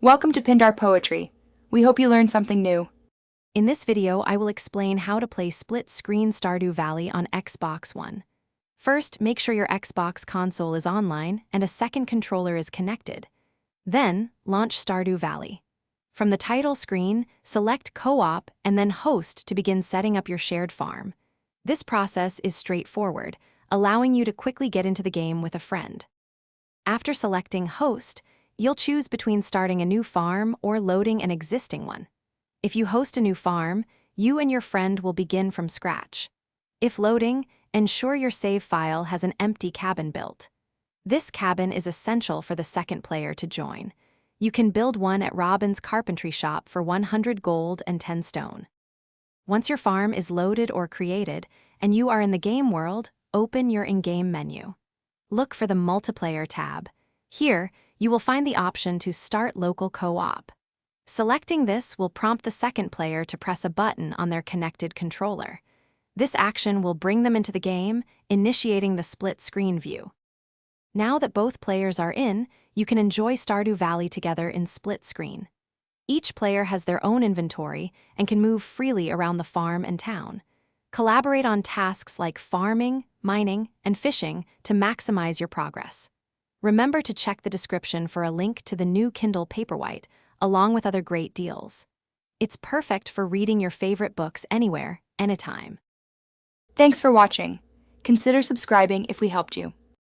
Welcome to Pindar Poetry. We hope you learned something new. In this video, I will explain how to play split-screen Stardew Valley on Xbox One. First, make sure your Xbox console is online and a second controller is connected. Then, launch Stardew Valley. From the title screen, select Co-op and then Host to begin setting up your shared farm. This process is straightforward, allowing you to quickly get into the game with a friend. After selecting Host, you'll choose between starting a new farm or loading an existing one. If you host a new farm, you and your friend will begin from scratch. If loading, ensure your save file has an empty cabin built. This cabin is essential for the second player to join. You can build one at Robin's carpentry shop for 100 gold and 10 stone. Once your farm is loaded or created, and you are in the game world, open your in-game menu. Look for the Multiplayer tab. Here, you will find the option to start local co-op. Selecting this will prompt the second player to press a button on their connected controller. This action will bring them into the game, initiating the split-screen view. Now that both players are in, you can enjoy Stardew Valley together in split screen. Each player has their own inventory and can move freely around the farm and town. Collaborate on tasks like farming, mining, and fishing to maximize your progress. Remember to check the description for a link to the new Kindle Paperwhite, along with other great deals. It's perfect for reading your favorite books anywhere, anytime. Thanks for watching. Consider subscribing if we helped you.